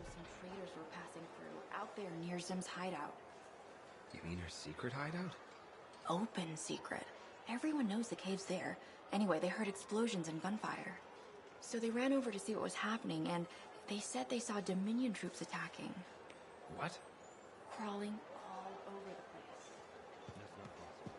some traders were passing through, out there near Zim's hideout. You mean her secret hideout? Open secret. Everyone knows the cave's there. Anyway, they heard explosions and gunfire. So they ran over to see what was happening, and they said they saw Dominion troops attacking. What? Crawling all over the place. That's not possible.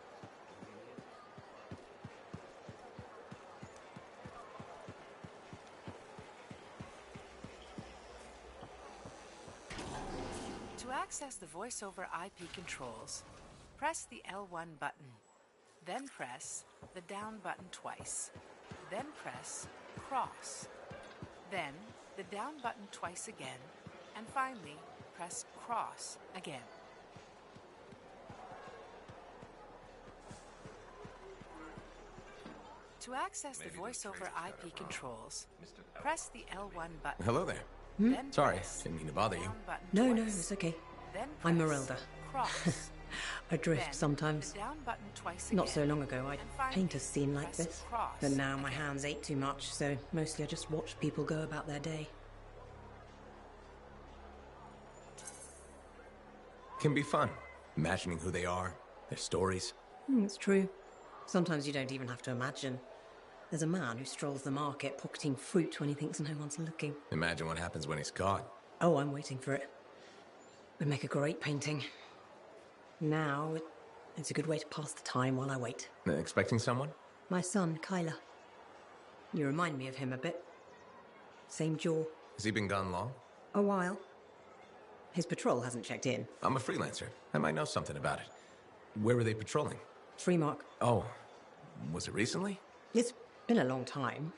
To access the voice-over IP controls, press the L1 button. Then press the down button twice. Then press cross. Then the down button twice again. And finally, press cross again. To access the voice-over IP controls, press the L1 button. Hello there. Then Sorry, press didn't mean to bother you. down button No, twice. it's okay. Then I'm press Merelda. Cross. I drift Then sometimes. the down button twice Not so again. long ago, I'd And finally, paint a scene like press this. cross But now my again. hands ache too much, so mostly I just watch people go about their day. Can be fun. Imagining who they are, their stories. It's true. Sometimes you don't even have to imagine. There's a man who strolls the market pocketing fruit when he thinks no one's looking. Imagine what happens when he's caught. Oh, I'm waiting for it. Would make a great painting. Now, it's a good way to pass the time while I wait. Expecting someone? My son, Kyler. You remind me of him a bit. Same jaw. Has he been gone long? A while. His patrol hasn't checked in. I'm a freelancer. I might know something about it. Where were they patrolling? Freemark. Oh, was it recently? It's been a long time.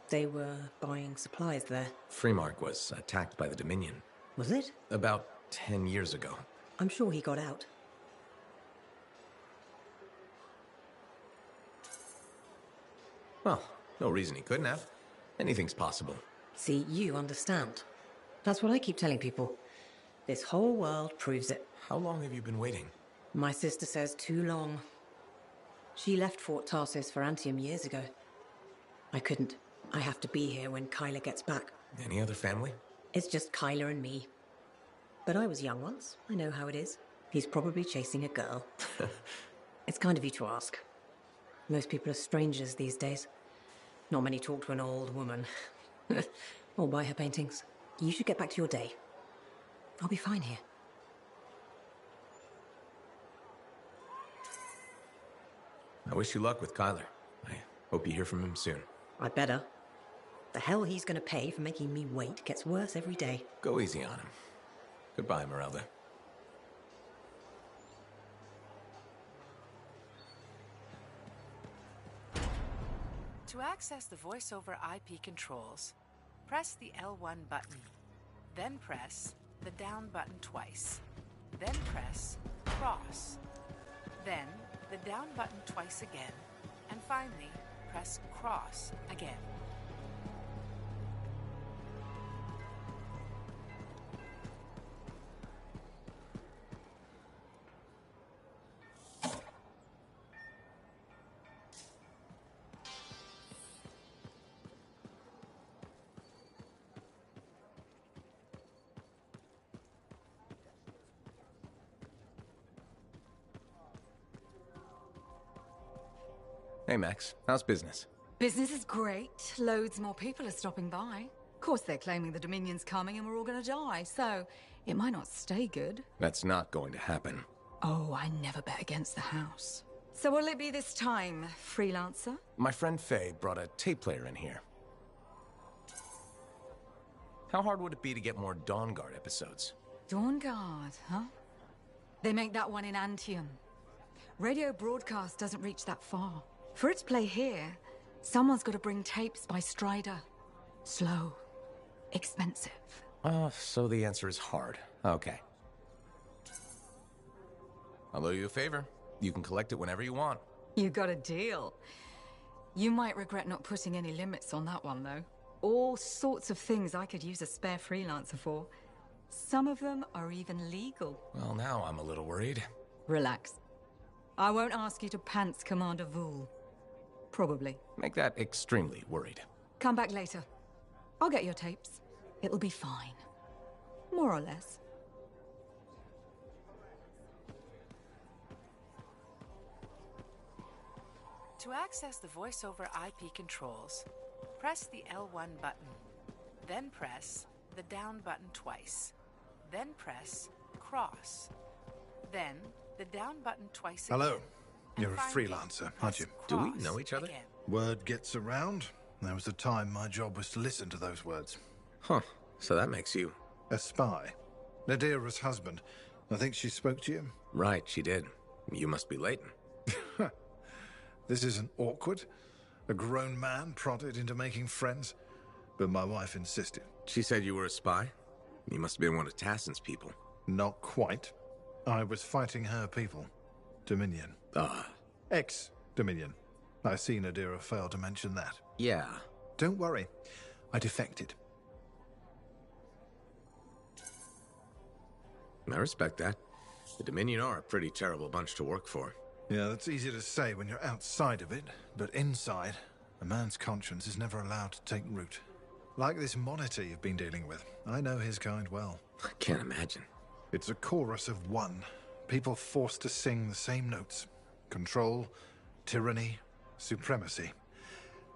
They were buying supplies there. Freemark was attacked by the Dominion. Was it? About 10 years ago. I'm sure he got out. Well, no reason he couldn't have. Anything's possible. See, you understand. That's what I keep telling people. This whole world proves it. How long have you been waiting? My sister says too long. She left Fort Tarsis for Anthem years ago. I couldn't. I have to be here when Kyler gets back. Any other family? It's just Kyler and me. But I was young once. I know how it is. He's probably chasing a girl. It's kind of you to ask. Most people are strangers these days. Not many talk to an old woman. Or buy her paintings. You should get back to your day. I'll be fine here. I wish you luck with Kyler. I hope you hear from him soon. I'd better. The hell he's gonna pay for making me wait gets worse every day. Go easy on him. Goodbye, Merelda. To access the voice-over IP controls, press the L1 button. Then press the down button twice. Then press cross. Then the down button twice again. And finally, press cross again. Hey, Max. How's business? Business is great. Loads more people are stopping by. Of course, they're claiming the Dominion's coming and we're all gonna die, so it might not stay good. That's not going to happen. Oh, I never bet against the house. So what'll it be this time, freelancer? My friend Faye brought a tape player in here. How hard would it be to get more Dawn Guard episodes? Dawn Guard, huh? They make that one in Anthem. Radio broadcast doesn't reach that far. For it to play here, someone's got to bring tapes by Strider. Slow. Expensive. Oh, so the answer is hard. Okay. I'll owe you a favor. You can collect it whenever you want. You got a deal. You might regret not putting any limits on that one, though. All sorts of things I could use a spare freelancer for. Some of them are even legal. Well, now I'm a little worried. Relax. I won't ask you to pants Commander Vool. Probably. Make that extremely worried. Come back later. I'll get your tapes. It'll be fine. more or less. To access the voice-over IP controls, press the L1 button, then press the down button twice, then press cross, then the down button twice again. Hello. and You're a finally, freelancer, aren't you? press Do we cross know each other? again. Word gets around. There was a time my job was to listen to those words. Huh. So that makes you... A spy. Nadira's husband. I think she spoke to you. Right, she did. You must be Leighton. This isn't awkward. A grown man prodded into making friends. But my wife insisted. She said you were a spy? You must have been one of Tassin's people. Not quite. I was fighting her people. Dominion. Ex-Dominion. I see Nadira failed to mention that. Yeah. Don't worry. I defected. I respect that. The Dominion are a pretty terrible bunch to work for. Yeah, that's easy to say when you're outside of it, but inside, a man's conscience is never allowed to take root. Like this monitor you've been dealing with. I know his kind well. I can't imagine. It's a chorus of one. People forced to sing the same notes. Control, tyranny, supremacy.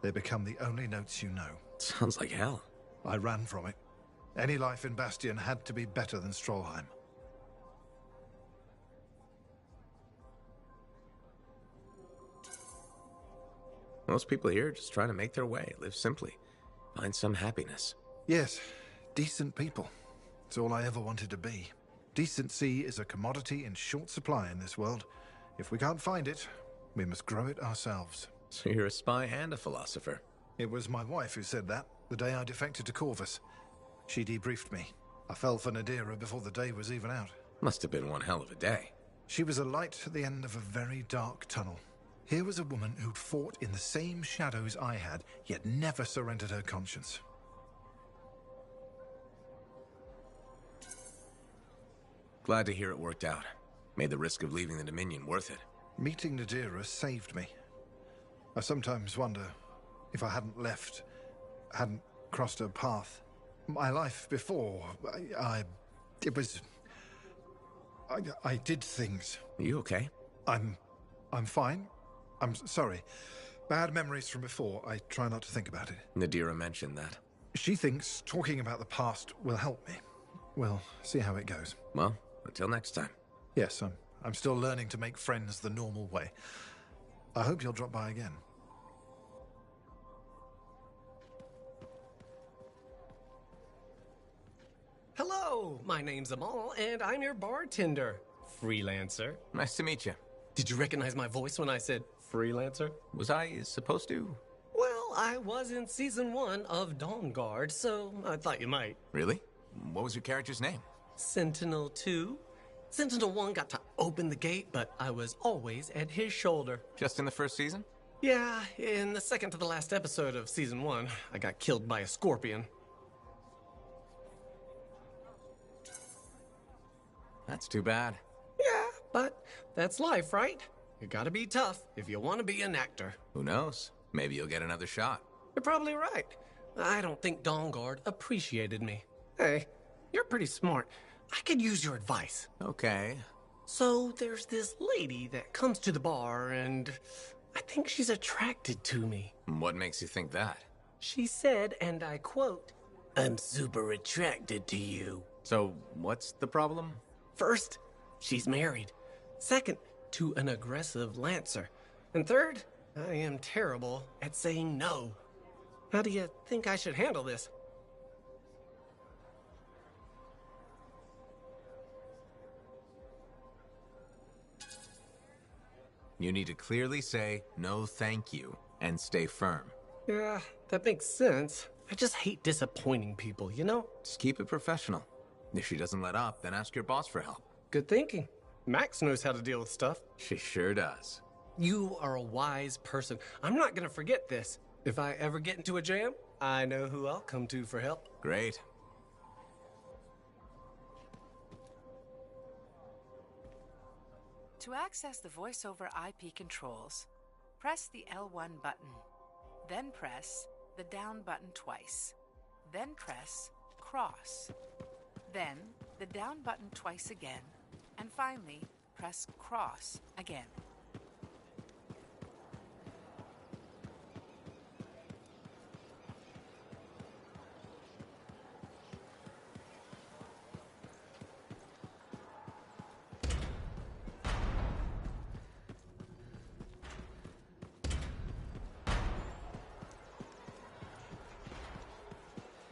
They become the only notes you know. Sounds like hell. I ran from it. Any life in Bastion had to be better than Strollheim. Most people here just try to make their way, live simply, find some happiness. Yes, decent people. It's all I ever wanted to be. Decency is a commodity in short supply in this world. If we can't find it, we must grow it ourselves. So you're a spy and a philosopher. It was my wife who said that, the day I defected to Corvus. She debriefed me. I fell for Nadira before the day was even out. Must have been one hell of a day. She was a light at the end of a very dark tunnel. Here was a woman who'd fought in the same shadows I had, yet never surrendered her conscience. Glad to hear it worked out. Made the risk of leaving the Dominion worth it. Meeting Nadira saved me. I sometimes wonder if I hadn't left, hadn't crossed her path. My life before, I did things. Are you okay? I'm fine. I'm sorry. Bad memories from before. I try not to think about it. Nadira mentioned that. She thinks talking about the past will help me. We'll see how it goes. Well, until next time. Yes, I'm still learning to make friends the normal way. I hope you'll drop by again. Hello, my name's Amal, and I'm your bartender. Freelancer. Nice to meet you. Did you recognize my voice when I said freelancer? Was I supposed to? Well, I was in season 1 of Dawn Guard, so I thought you might. Really? What was your character's name? Sentinel 2. Sentinel 1 got to open the gate, but I was always at his shoulder. Just in the first season? Yeah, in the second to the last episode of season 1, I got killed by a scorpion. That's too bad. Yeah, but that's life, right? You gotta be tough if you want to be an actor. Who knows? Maybe you'll get another shot. You're probably right. I don't think Dawn Guard appreciated me. Hey, you're pretty smart. I could use your advice. Okay. So there's this lady that comes to the bar, and I think she's attracted to me. What makes you think that? She said, and I quote, "I'm super attracted to you." So, what's the problem? First, she's married. Second, to an aggressive lancer. And third, I am terrible at saying no. How do you think I should handle this? You need to clearly say, no thank you, and stay firm. Yeah, that makes sense. I just hate disappointing people, you know? Just keep it professional. If she doesn't let up, then ask your boss for help. Good thinking. Max knows how to deal with stuff. She sure does. You are a wise person. I'm not gonna forget this. If I ever get into a jam, I know who I'll come to for help. Great. To access the voice-over IP controls, press the L1 button, then press the down button twice, then press cross, Then, the down button twice again, and finally, press cross again.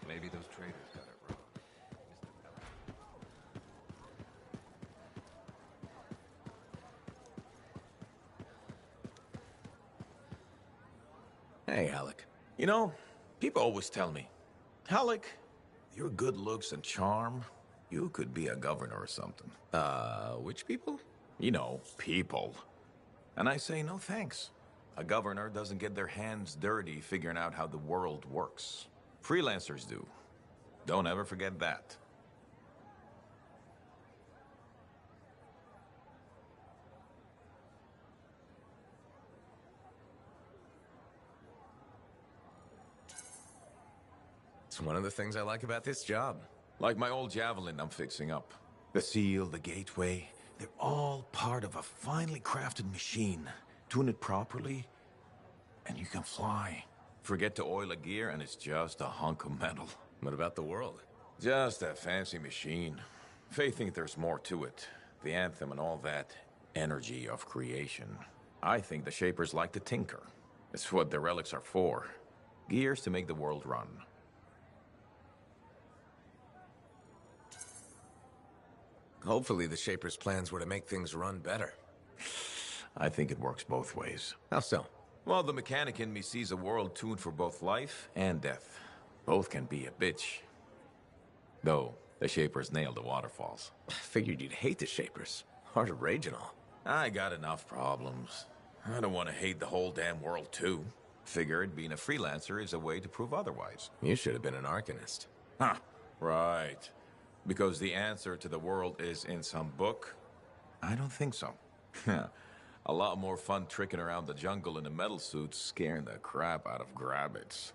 Maybe those traders got it wrong. Hey, Alec. You know, people always tell me, Alec, your good looks and charm, you could be a governor or something. Which people? You know, people. And I say, no thanks. A governor doesn't get their hands dirty figuring out how the world works. Freelancers do. Don't ever forget that. It's one of the things I like about this job. Like my old javelin I'm fixing up. The seal, the gateway, they're all part of a finely crafted machine. Tune it properly, and you can fly. Forget to oil a gear, and it's just a hunk of metal. What about the world? Just a fancy machine. They think there's more to it. The Anthem and all that energy of creation. I think the Shapers like to tinker. It's what the relics are for. Gears to make the world run. Hopefully the Shapers' plans were to make things run better. I think it works both ways. How so? Well, the mechanic in me sees a world tuned for both life and death. Both can be a bitch. Though, the Shapers nailed the waterfalls. I figured you'd hate the Shapers. Hard to rage and all. I got enough problems. I don't want to hate the whole damn world, too. Figured being a freelancer is a way to prove otherwise. You should have been an Arcanist. Huh, right. Because the answer to the world is in some book? I don't think so. A lot more fun tricking around the jungle in a metal suit, scaring the crap out of grabbits.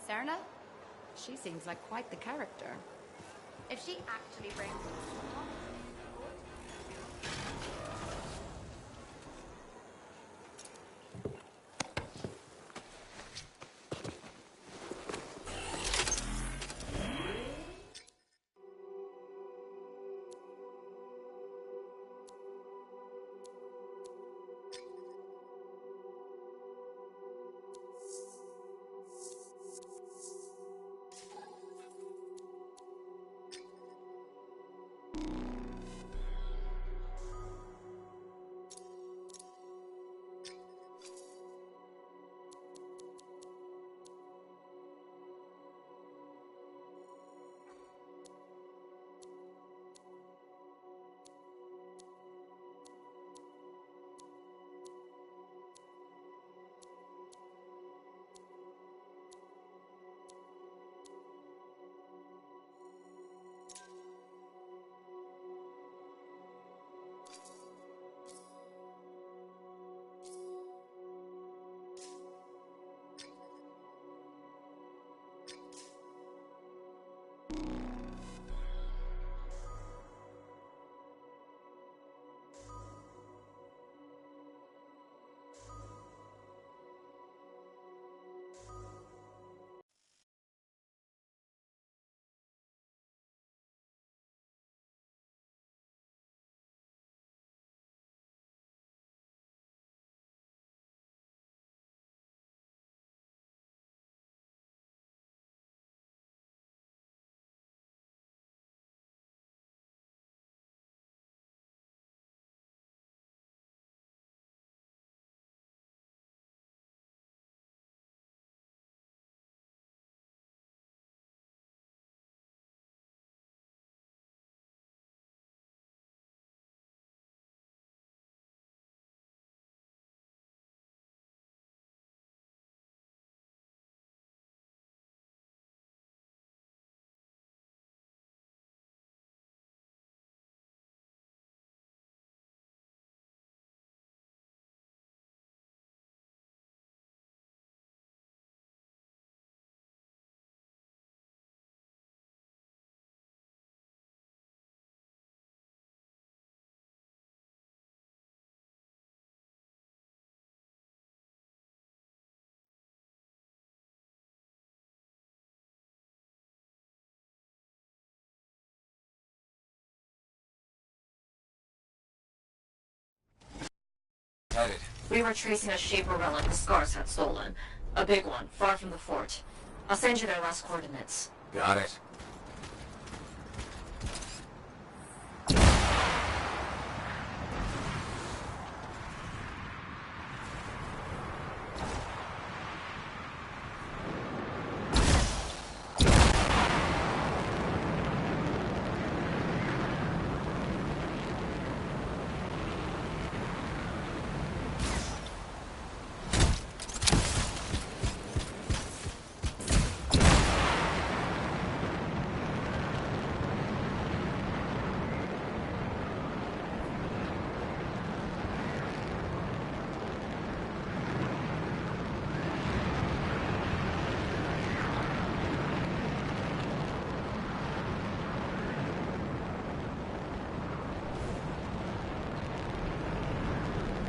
Serna? She seems like quite the character. If she actually brings... Headed. We were tracing a Shaper relic the Scars had stolen. A big one, far from the fort. I'll send you their last coordinates. Got it.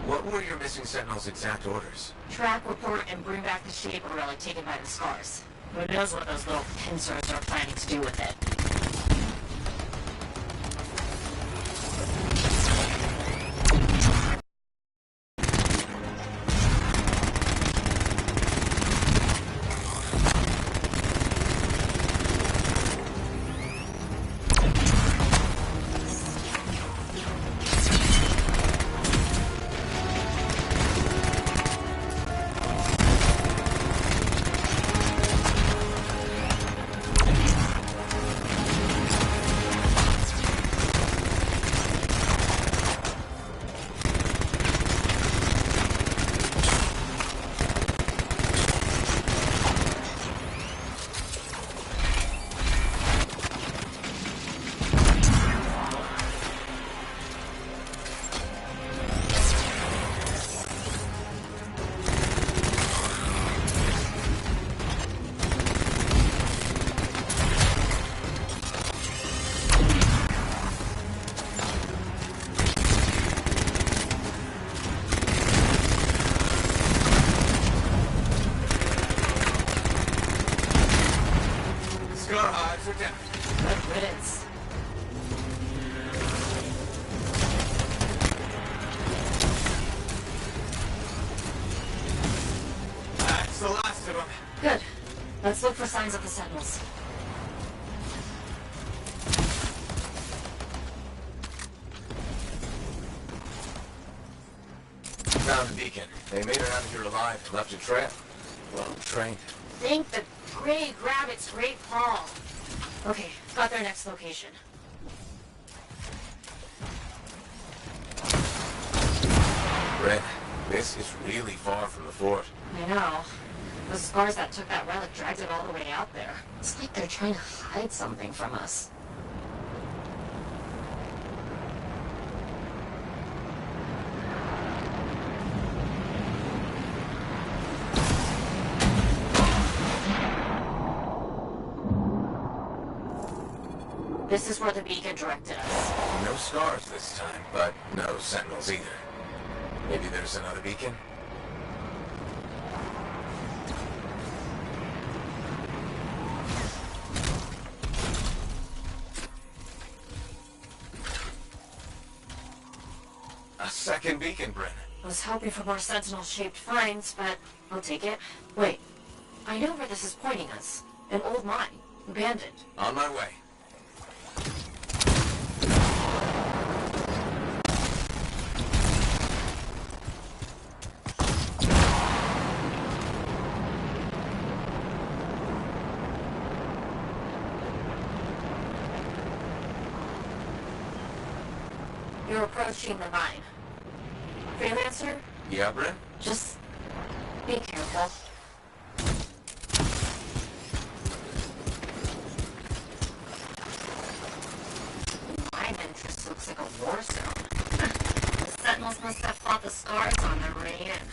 What were your missing Sentinel's exact orders? Track, report, and bring back the Shaper relic taken by the Scars. Who knows what those little pincers are planning to do with it? Good riddance. That's the last of them. Good. Let's look for signs of the Sentinels. Found the beacon. They made it out of here alive and left a trail. Well trained. Think the Grey grab its great paw. Okay, got their next location. Red, this is really far from the fort. I know. The Scars that took that relic dragged it all the way out there. It's like they're trying to hide something from us. This is where the beacon directed us. No Scars this time, but no Sentinels either. Maybe there's another beacon? A second beacon, Bryn. I was hoping for more Sentinel-shaped finds, but I'll take it. Wait, I know where this is pointing us. An old mine. Abandoned. On my way. You're approaching the mine. Freelancer? Yeah, Bryn? Just be careful. Mine entrance looks like a war zone. The Sentinels must have fought the Scars on their way in.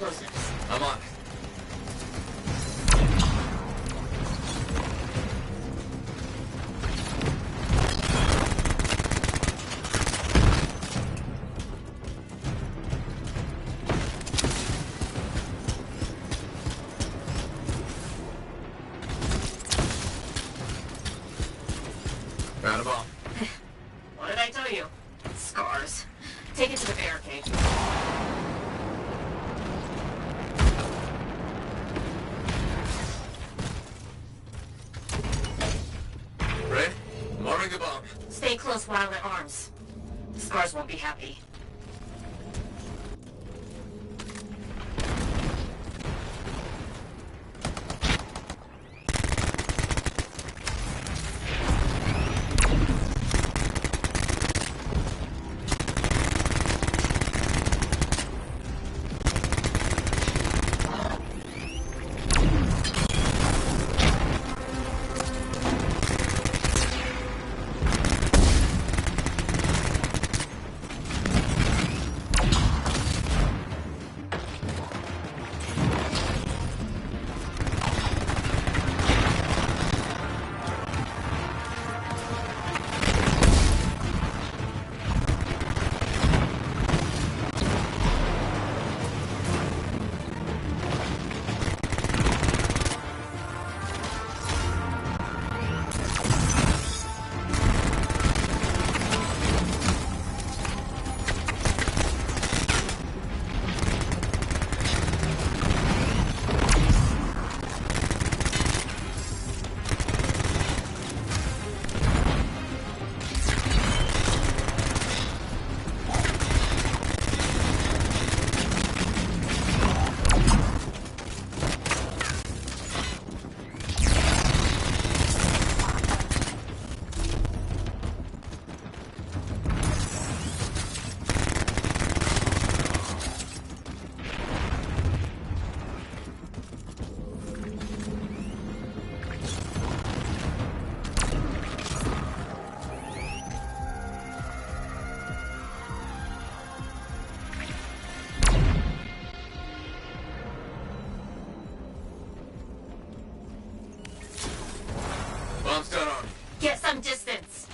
explosives. I'm on. Round of all. What did I tell you? Scars. Take it to the barricade. Ready? Lowering the bomb. Stay close while at arms. Scars won't be happy. Bomb's done on. Get some distance.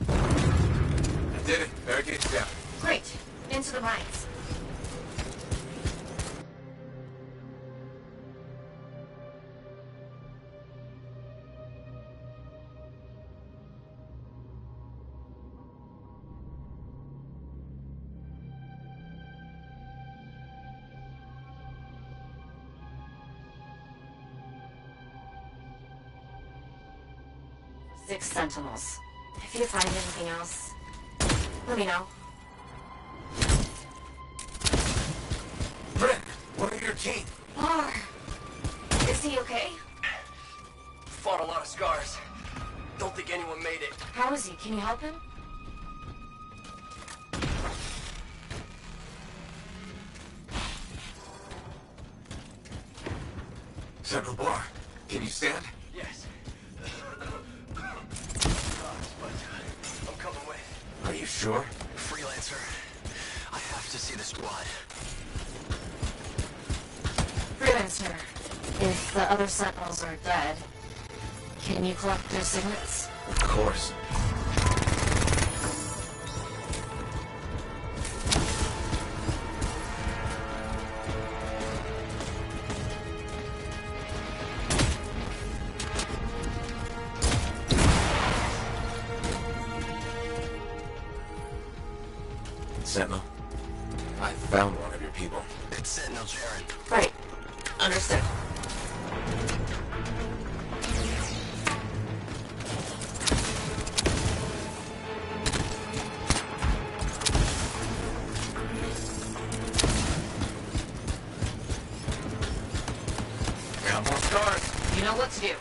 I did it. Barricade's down. Great. Into the mines. Six sentinels. If you find anything else, let me know. Brent, what are your team? Lar! Is he okay? Fought a lot of scars. Don't think anyone made it. How is he? Can you help him? Central Bar. Can you stand? Yes. I'm coming with. Are you sure? Freelancer. I have to see the squad. Freelancer, if the other sentinels are dead, can you collect their signets? Of course. Sentinel, I found one of your people. It's Sentinel Jaren. Right. Understood. Got more scars. You know what to do.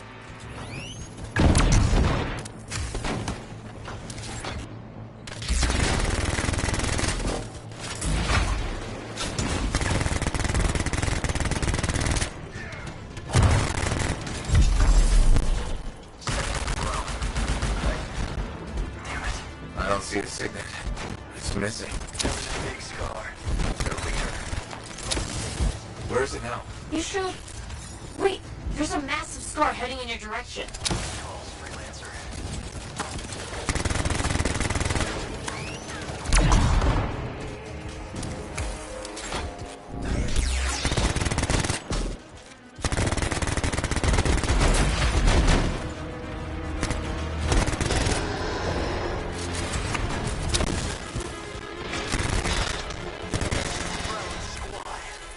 don't see the signet. It's missing. There was a big scar. No leader. Where is it now? You should... Wait, there's a massive scar heading in your direction. Calls freelancer.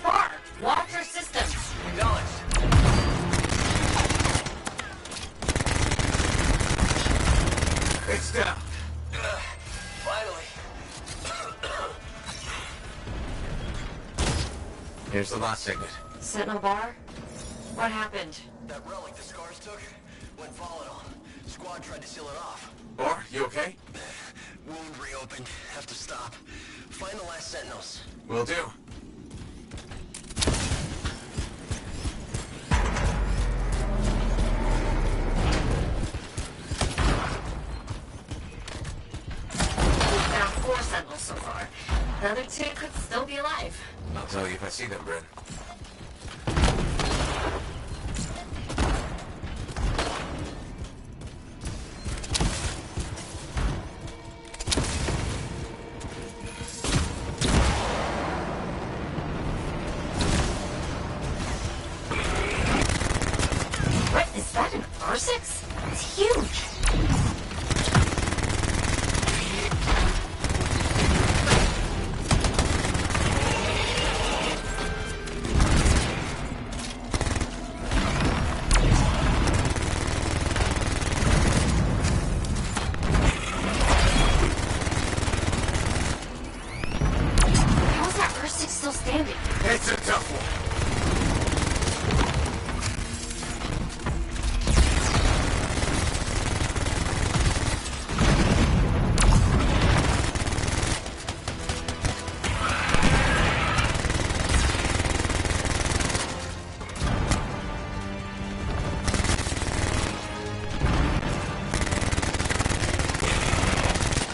Bar, watch your systems. Acknowledged. It's down. Finally. Here's the last signet. Sentinel Bar? What happened? That relic the scars took went volatile. Squad tried to seal it off. Or, you okay? Wound reopened. Have to stop. Find the last sentinels. Will do. We've found 4 sentinels so far. The other 2 could still be alive. I'll tell you if I see them, Bryn. What, is that an R6? It's huge. How is that R6 still standing? It's a tough one.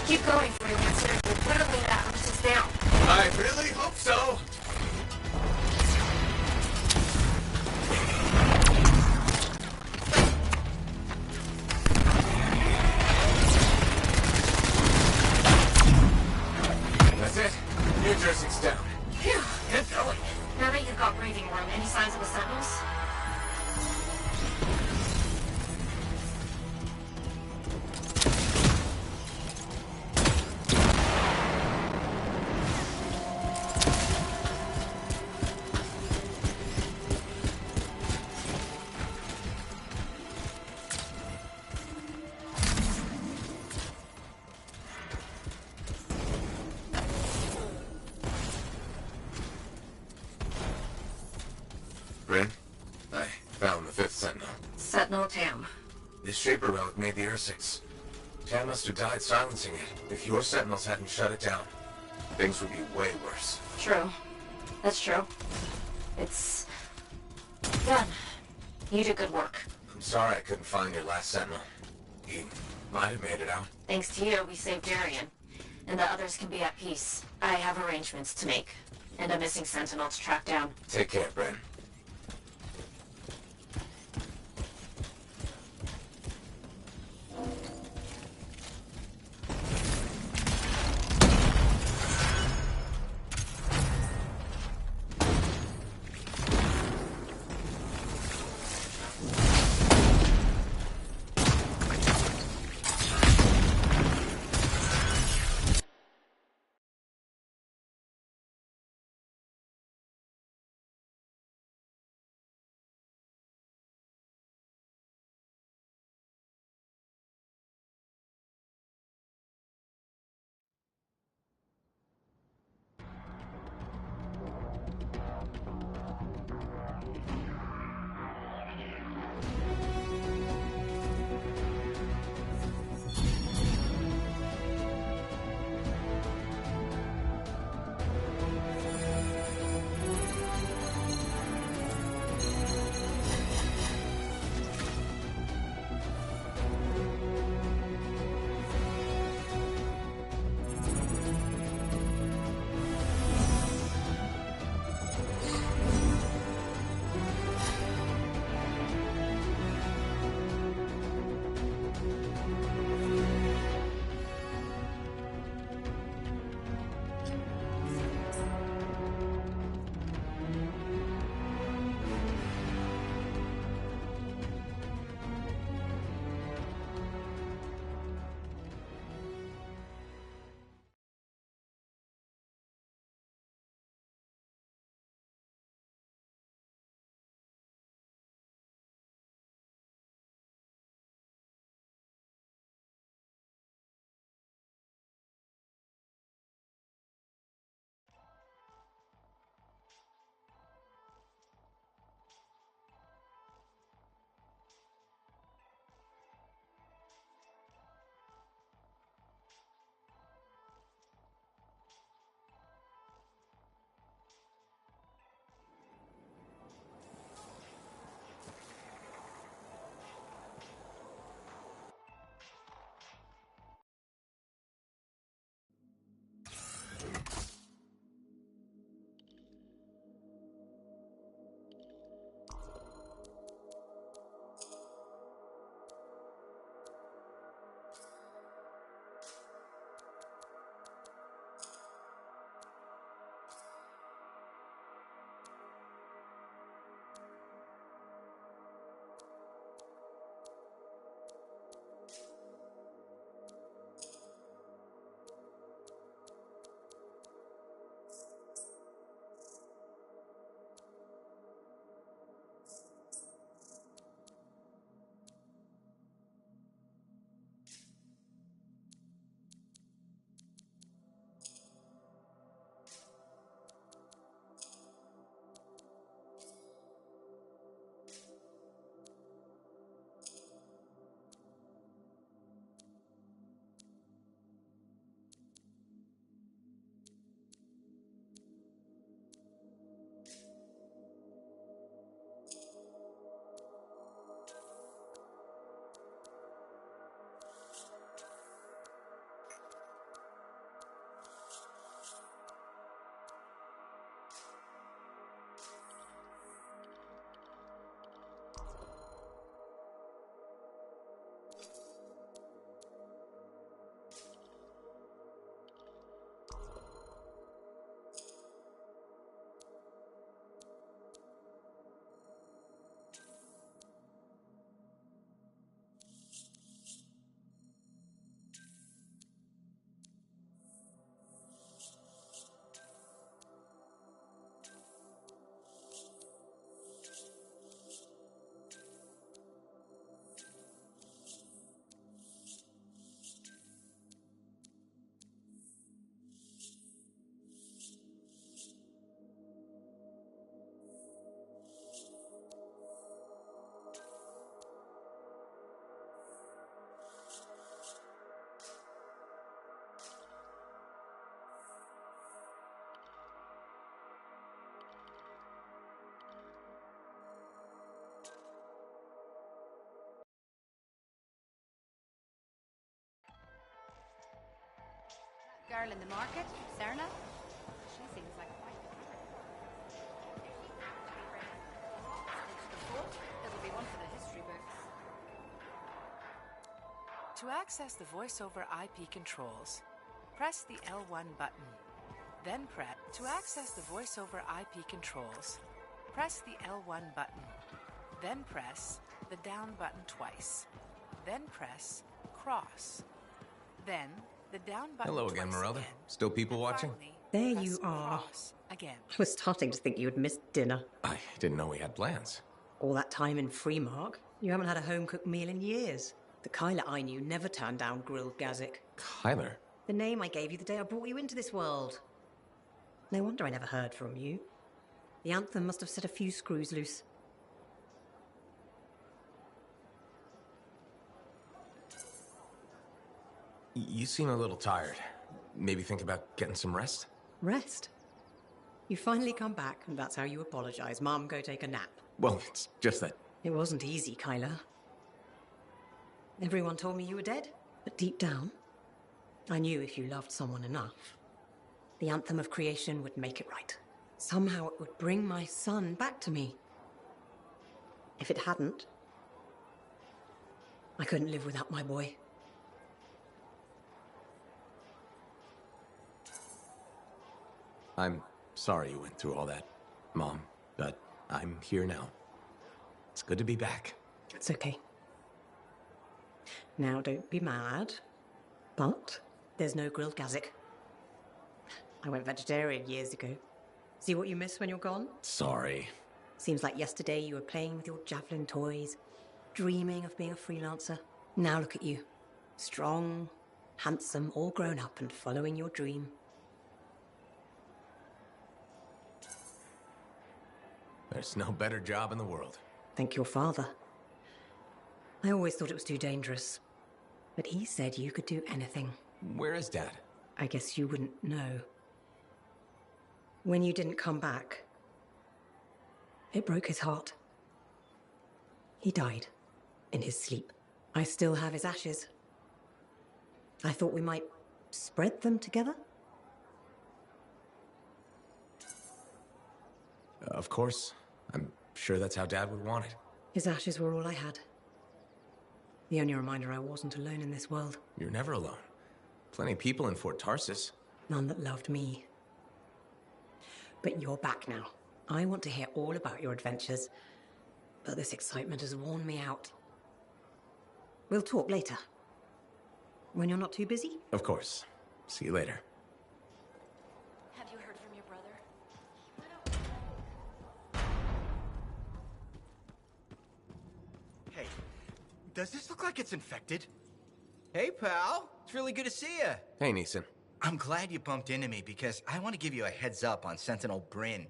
Keep going, freelancer. We're whittling that R6 down. I really hope so. That's it. New Jersey's down. Phew, good going. Now that you've got breathing room, any signs of the sentinels? Bryn, I found the 5th sentinel. Sentinel Tam. This Shaper relic made the Ursix. Tam must have died silencing it. If your sentinels hadn't shut it down, things would be way worse. True. That's true. It's... done. You did good work. I'm sorry I couldn't find your last sentinel. He might have made it out. Thanks to you, we saved Darien. And the others can be at peace. I have arrangements to make. And a missing sentinel to track down. Take care, Bryn. Girl in the market, Serna? She seems like quite the character. If she actually brings the boat, it'll be one for the history books. To access the voice-over IP controls, press the L1 button. Then press... To access the voice-over IP controls, press the L1 button. Then press the down button twice. Then press cross. Then the down button Hello twice again, Merelda. again. Still people And watching? finally, There press you are. cross again. I was starting to think you had missed dinner. I didn't know we had plans. All that time in Freemark, you haven't had a home-cooked meal in years. The Kyla I knew never turned down grilled gazik. Kyler? The name I gave you the day I brought you into this world. No wonder I never heard from you. The Anthem must have set a few screws loose. You seem a little tired. Maybe think about getting some rest? Rest? You finally come back, and that's how you apologize. Mom, go take a nap. Well, it's just that... It wasn't easy, Kyla. Everyone told me you were dead, but deep down, I knew if you loved someone enough, the Anthem of creation would make it right. Somehow it would bring my son back to me. If it hadn't, I couldn't live without my boy. I'm sorry you went through all that, Mom, but I'm here now. It's good to be back. It's okay. Now, don't be mad, but there's no grilled gazik. I went vegetarian years ago. See what you miss when you're gone? Sorry. Seems like yesterday you were playing with your javelin toys, dreaming of being a freelancer. Now look at you. Strong, handsome, all grown up and following your dream. There's no better job in the world. Thank your father. I always thought it was too dangerous. But he said you could do anything. Where is Dad? I guess you wouldn't know. When you didn't come back, it broke his heart. He died in his sleep. I still have his ashes. I thought we might spread them together. Of course. I'm sure that's how Dad would want it. His ashes were all I had. The only reminder I wasn't alone in this world. You're never alone. Plenty of people in Fort Tarsis. None that loved me. But you're back now. I want to hear all about your adventures, but this excitement has worn me out. We'll talk later. When you're not too busy? Of course. See you later. Have you heard from your brother? Hey, does this look like it's infected? Hey, pal. It's really good to see you. Hey, Neeson. I'm glad you bumped into me because I want to give you a heads up on Sentinel Bryn.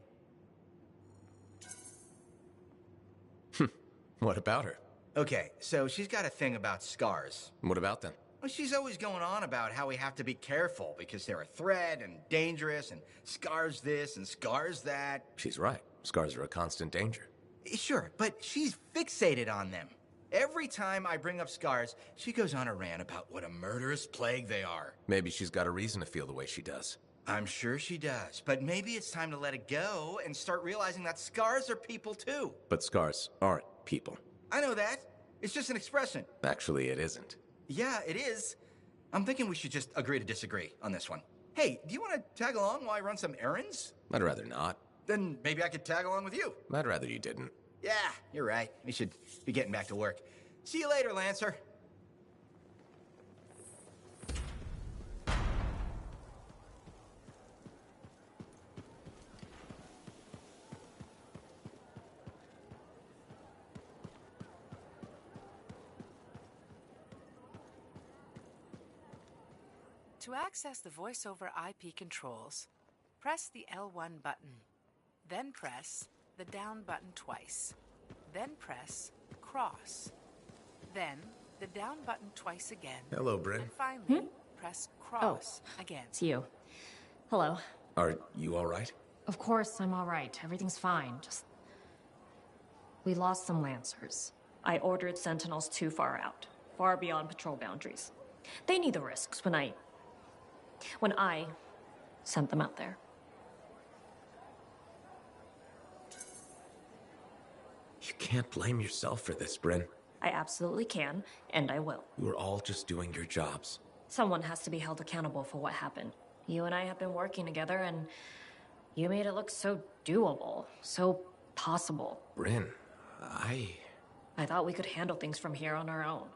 What about her? Okay, so she's got a thing about scars. What about them? Well, she's always going on about how we have to be careful because they're a threat and dangerous and scars this and scars that. She's right. Scars are a constant danger. Sure, but she's fixated on them. Every time I bring up scars, she goes on a rant about what a murderous plague they are. Maybe she's got a reason to feel the way she does. I'm sure she does, but maybe it's time to let it go and start realizing that scars are people too. But scars aren't people. I know that. It's just an expression. Actually, it isn't. Yeah, it is. I'm thinking we should just agree to disagree on this one. Hey, do you want to tag along while I run some errands? I'd rather not. Then maybe I could tag along with you. I'd rather you didn't. Yeah, you're right. We should be getting back to work. See you later, Lancer. To access the voice-over IP controls, press the L1 button. Then press the down button twice. Then press cross. Then the down button twice again. Hello, Bryn. And finally, press cross again. It's you. Hello. Are you all right? Of course, I'm all right. Everything's fine. Just... we lost some Lancers. I ordered Sentinels too far out. Far beyond patrol boundaries. They need the risks when I... When I sent them out there. You can't blame yourself for this, Bryn. I absolutely can, and I will. You were all just doing your jobs. Someone has to be held accountable for what happened. You and I have been working together, and you made it look so doable, so possible. Bryn, I thought we could handle things from here on our own.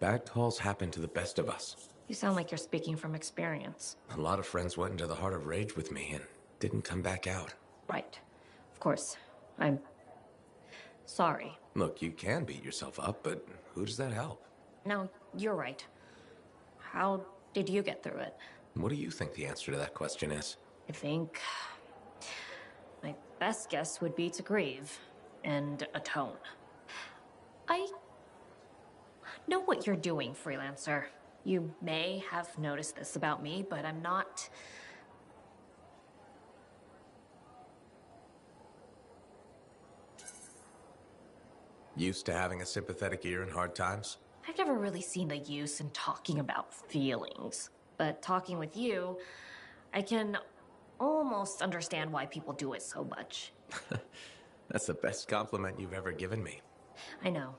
Bad calls happen to the best of us. You sound like you're speaking from experience. A lot of friends went into the heart of rage with me and didn't come back out. Right. Of course. I'm sorry. Look, you can beat yourself up, but who does that help? No, you're right. How did you get through it? What do you think the answer to that question is? I think my best guess would be to grieve and atone. I know what you're doing, freelancer. You may have noticed this about me, but I'm not... Used to having a sympathetic ear in hard times? I've never really seen the use in talking about feelings. But talking with you, I can almost understand why people do it so much. That's the best compliment you've ever given me. I know.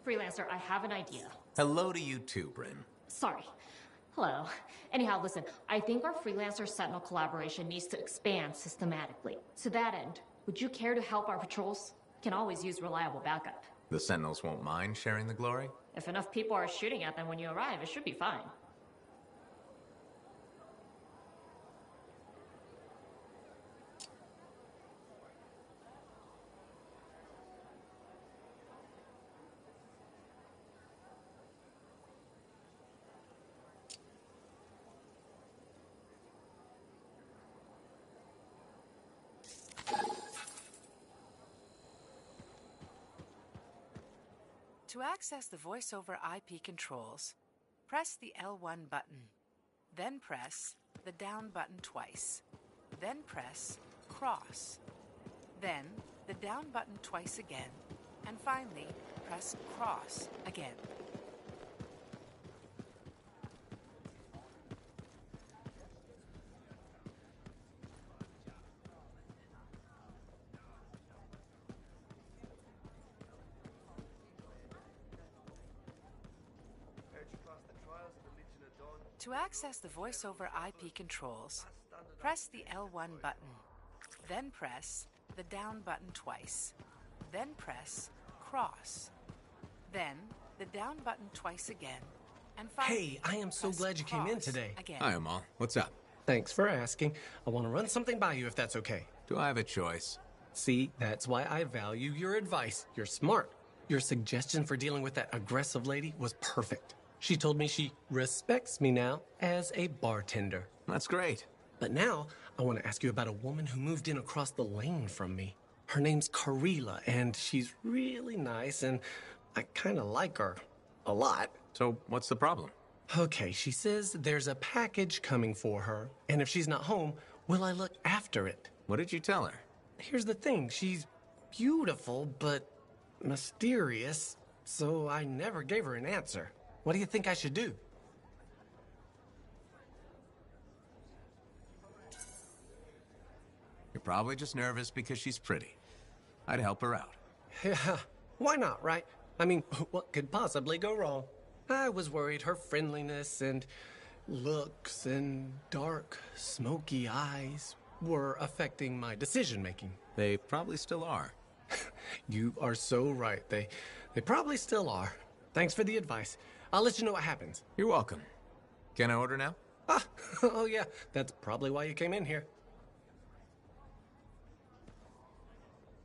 Freelancer, I have an idea. Hello to you too, Bryn. Sorry. Hello. Anyhow, listen, I think our Freelancer Sentinel collaboration needs to expand systematically. To that end, would you care to help our patrols? Can always use reliable backup. The Sentinels won't mind sharing the glory? If enough people are shooting at them when you arrive, it should be fine. To access the voice-over IP controls, press the L1 button, then press the down button twice, then press cross, then the down button twice again, and finally press cross again. To access the voice-over IP controls, press the L1 button, then press the down button twice, then press cross, then the down button twice again, and finally Hey, I am so glad you came in today. Again. Hi, Amal. What's up? Thanks for asking. I want to run something by you if that's okay. Do I have a choice? See, that's why I value your advice. You're smart. Your suggestion for dealing with that aggressive lady was perfect. She told me she respects me now as a bartender. That's great. But now, I want to ask you about a woman who moved in across the lane from me. Her name's Karila, and she's really nice, and I kind of like her a lot. So, what's the problem? Okay, she says there's a package coming for her, and if she's not home, will I look after it? What did you tell her? Here's the thing, she's beautiful, but mysterious, so I never gave her an answer. What do you think I should do? You're probably just nervous because she's pretty. I'd help her out. Yeah, why not, right? I mean, what could possibly go wrong? I was worried her friendliness and looks and dark, smoky eyes were affecting my decision-making. They probably still are. You are so right. They probably still are. Thanks for the advice. I'll let you know what happens. You're welcome. Can I order now? Oh yeah, that's probably why you came in here.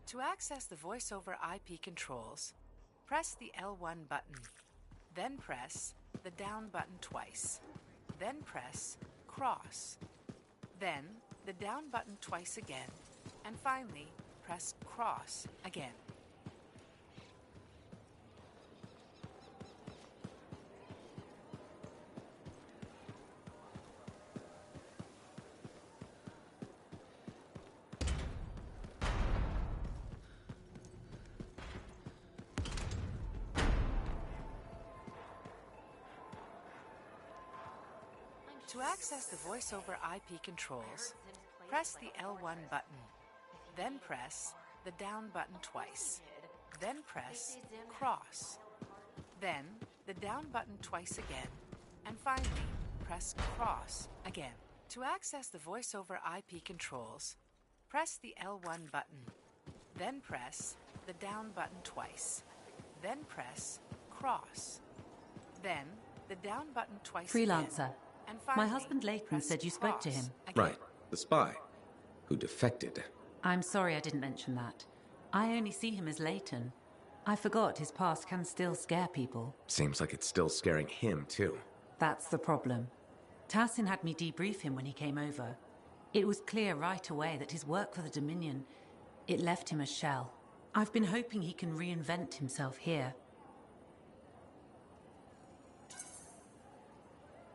To access the voice-over IP controls, press the L1 button, then press the down button twice, then press cross, then the down button twice again, and finally press cross again. To access the voice over IP controls, press the L1 button, then press the down button twice, then press cross, then the down button twice again, and finally press cross again. To access the voice over IP controls, press the L1 button, then press the down button twice, then press cross, then the down button twice Freelancer. again, and finally My husband Leighton said you spoke to him. Right, the spy, who defected. I'm sorry I didn't mention that. I only see him as Leighton. I forgot his past can still scare people. Seems like it's still scaring him, too. That's the problem. Tassin had me debrief him when he came over. It was clear right away that his work for the Dominion, it left him a shell. I've been hoping he can reinvent himself here.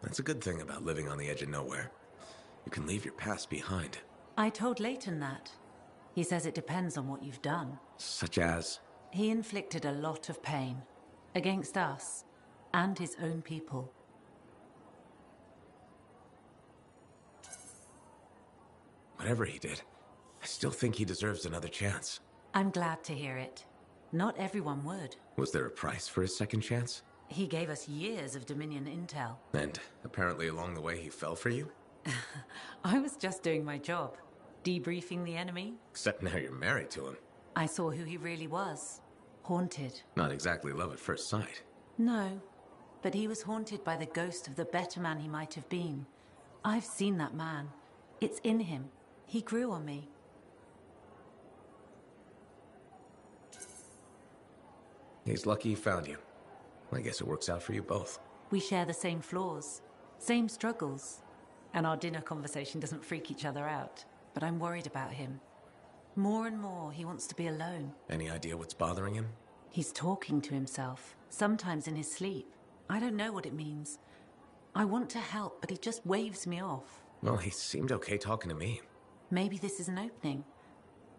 That's a good thing about living on the edge of nowhere. You can leave your past behind. I told Leighton that. He says it depends on what you've done. Such as? He inflicted a lot of pain. Against us. And his own people. Whatever he did, I still think he deserves another chance. I'm glad to hear it. Not everyone would. Was there a price for his second chance? He gave us years of Dominion intel. And apparently along the way he fell for you? I was just doing my job. Debriefing the enemy. Except now you're married to him. I saw who he really was. Haunted. Not exactly love at first sight. No, but he was haunted by the ghost of the better man he might have been. I've seen that man. It's in him. He grew on me. He's lucky he found you. I guess it works out for you both. We share the same flaws, same struggles. And our dinner conversation doesn't freak each other out. But I'm worried about him. More and more, he wants to be alone. Any idea what's bothering him? He's talking to himself, sometimes in his sleep. I don't know what it means. I want to help, but he just waves me off. Well, he seemed okay talking to me. Maybe this is an opening.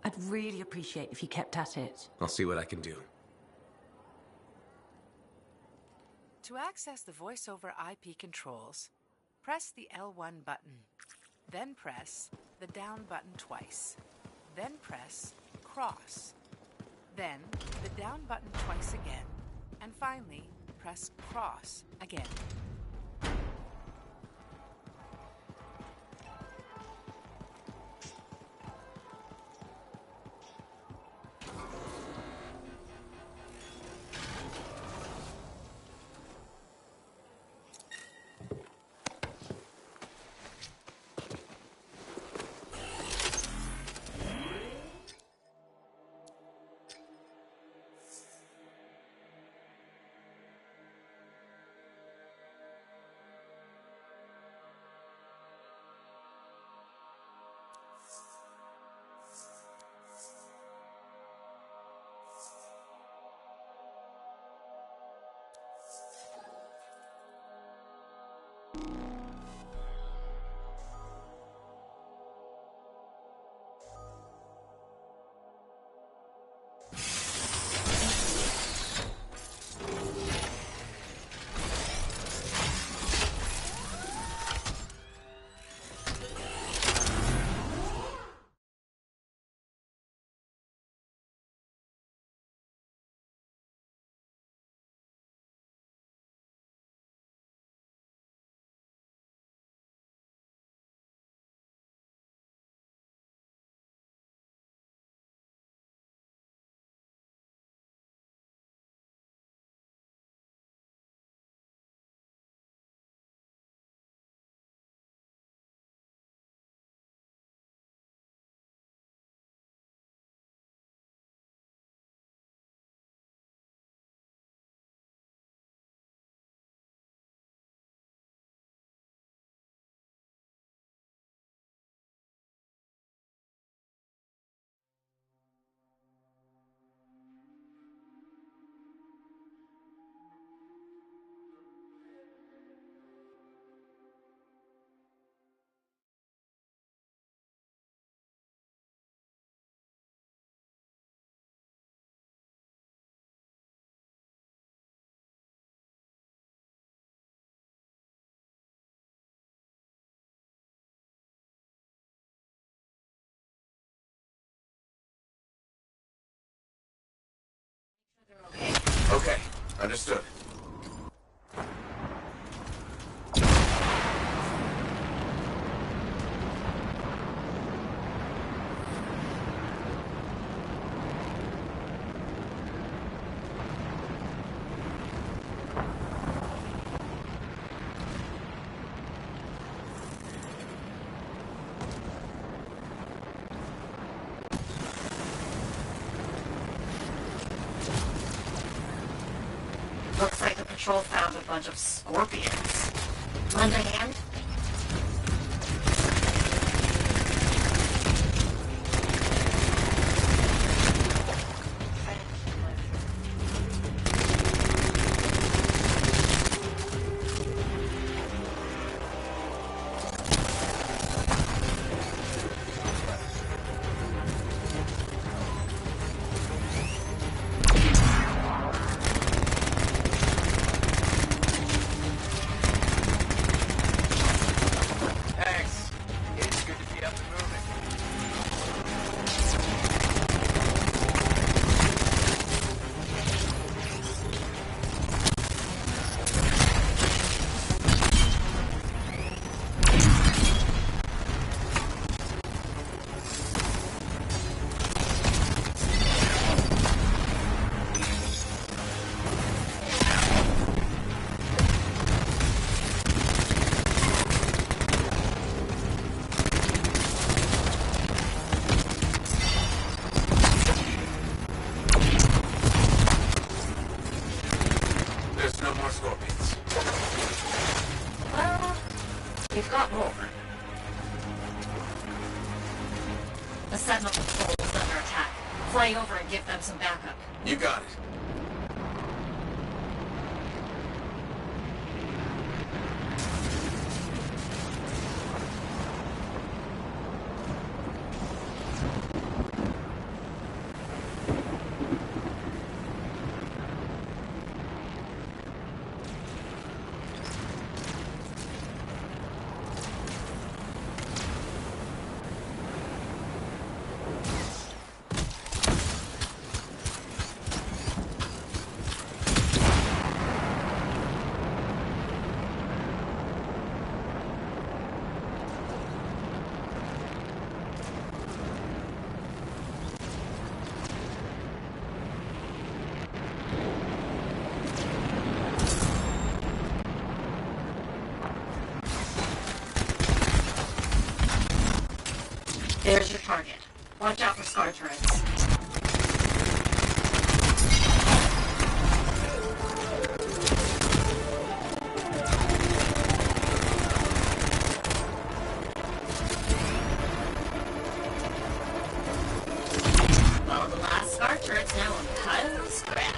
I'd really appreciate if you kept at it. I'll see what I can do. To access the voice over IP controls, press the L1 button, then press the down button twice, then press cross, then the down button twice again, and finally press cross again. Okay, understood. Looks like the patrol found a bunch of scorpions. Lend a hand? We've got more. The Sentinel patrol is under attack. Fly over and give them some backup. You got it. There's your target. Watch out for scar turrets. Well, the last scar turret's now a pile of scrap.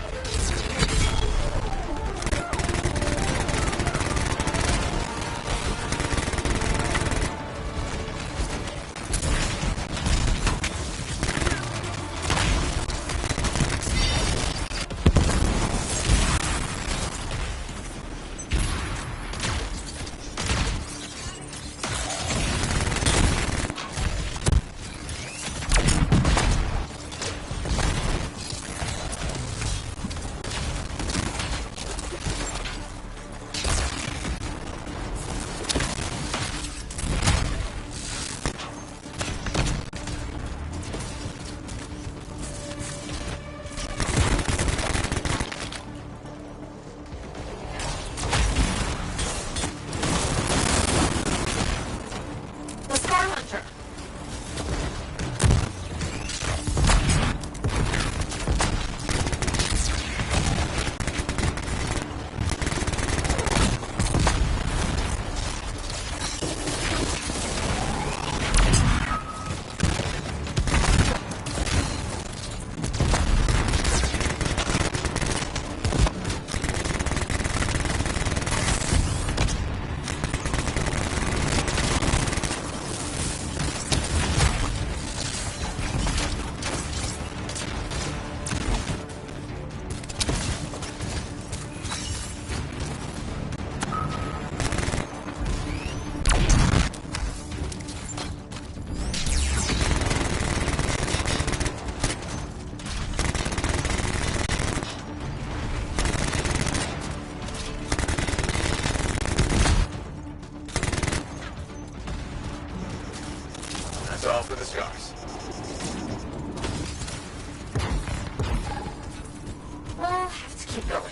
keep going.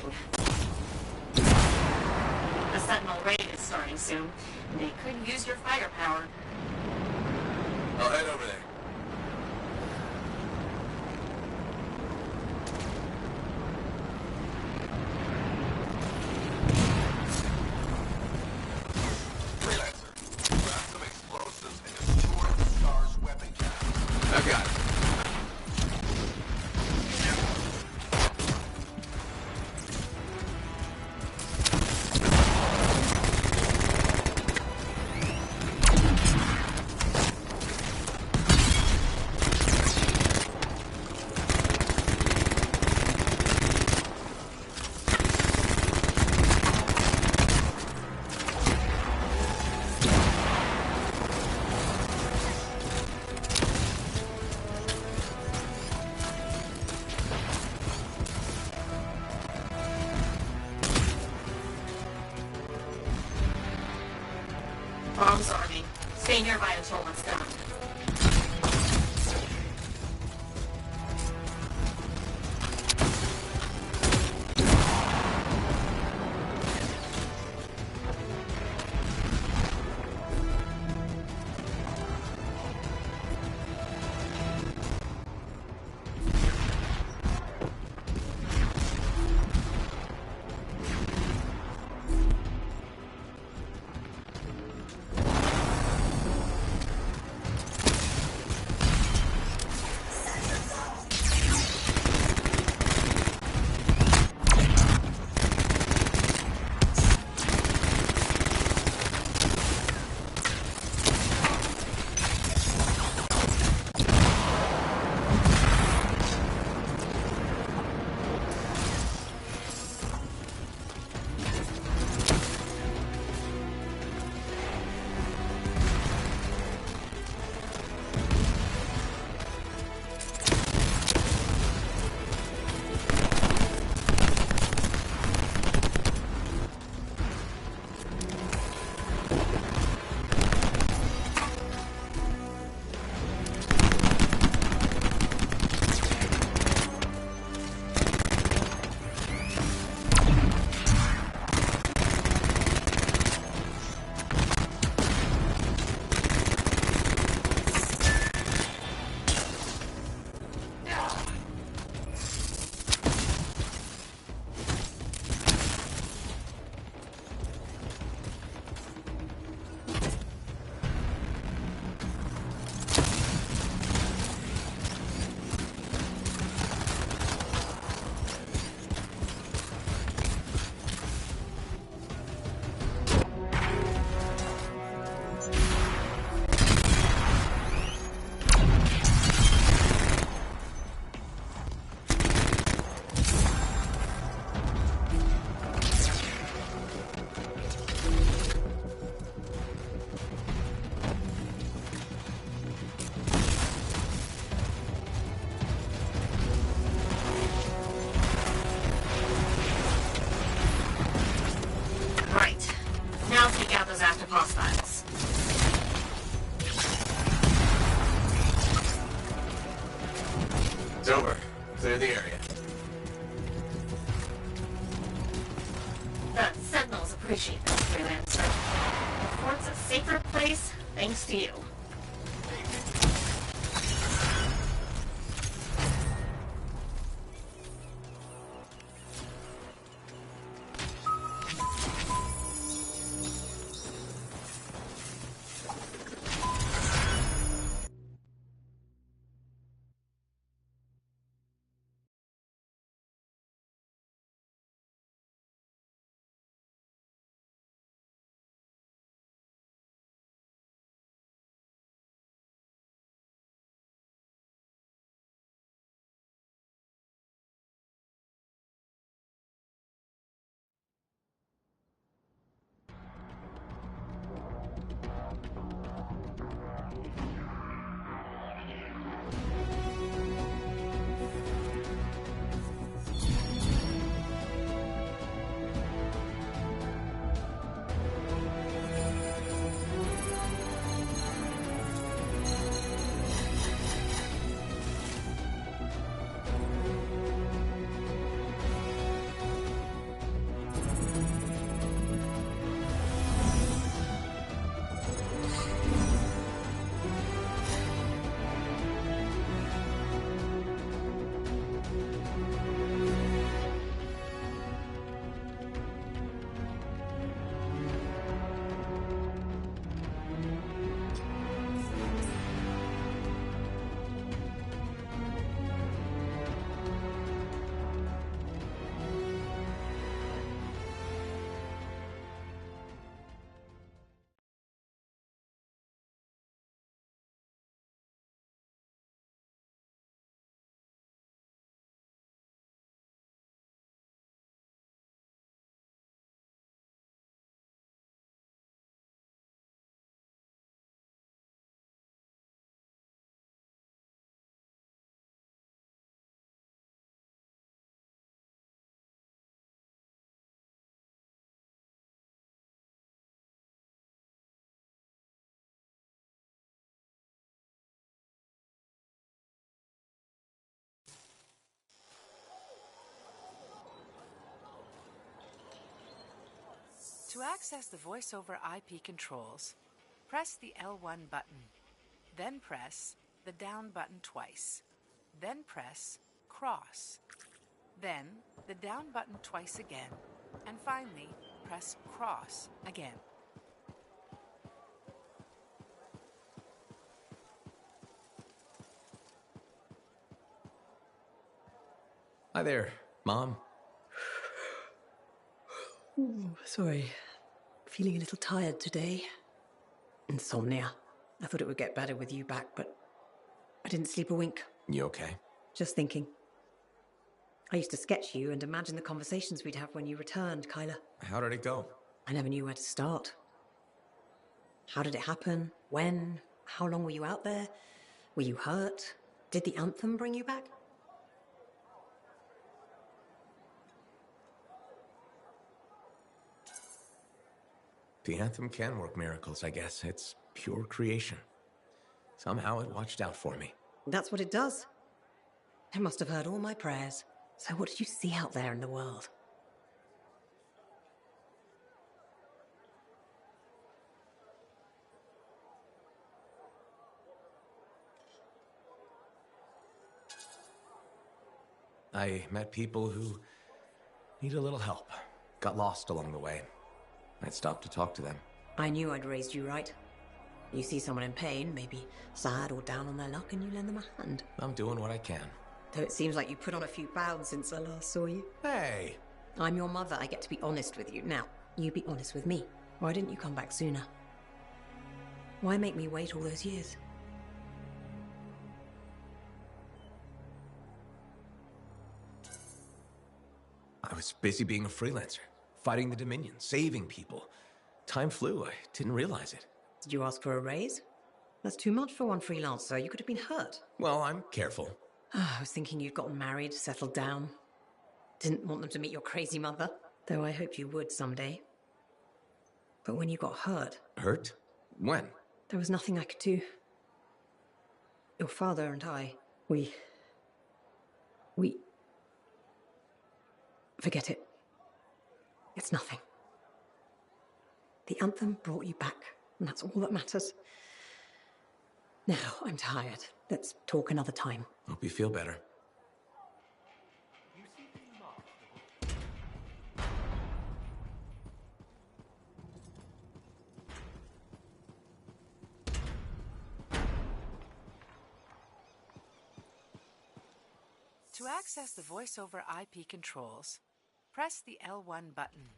The Sentinel raid is starting soon. They could use your firepower. I'll head over there. I got it. Bombs army. Stay nearby until it's done. It's over. Clear the area. The Sentinels appreciate this, Freelancer. The fort's a safer place thanks to you. To access the voice over IP controls, press the L1 button, then press the down button twice, then press cross, then the down button twice again, and finally press cross again. Hi there, Mom. Ooh, sorry. Feeling a little tired today. Insomnia. I thought it would get better with you back, but I didn't sleep a wink. You okay? Just thinking. I used to sketch you and imagine the conversations we'd have when you returned, Kyla. How did it go? I never knew where to start. How did it happen? When? How long were you out there? Were you hurt? Did the Anthem bring you back? The Anthem can work miracles, I guess. It's pure creation. Somehow it watched out for me. That's what it does. It must have heard all my prayers. So what did you see out there in the world? I met people who need a little help. Got lost along the way. I'd stop to talk to them. I knew I'd raised you right. You see someone in pain, maybe sad or down on their luck, and you lend them a hand. I'm doing what I can. Though it seems like you put on a few pounds since I last saw you. Hey! I'm your mother. I get to be honest with you. Now, you be honest with me. Why didn't you come back sooner? Why make me wait all those years? I was busy being a freelancer, fighting the Dominion, saving people. Time flew. I didn't realize it. Did you ask for a raise? That's too much for one freelancer. You could have been hurt. Well, I'm careful. I was thinking you'd gotten married, settled down. Didn't want them to meet your crazy mother, though I hoped you would someday. But when you got hurt... Hurt? When? There was nothing I could do. Your father and I, we... Forget it. It's nothing. The Anthem brought you back, and that's all that matters. Now, I'm tired. Let's talk another time. Hope you feel better. To access the voice over IP controls, press the L1 button.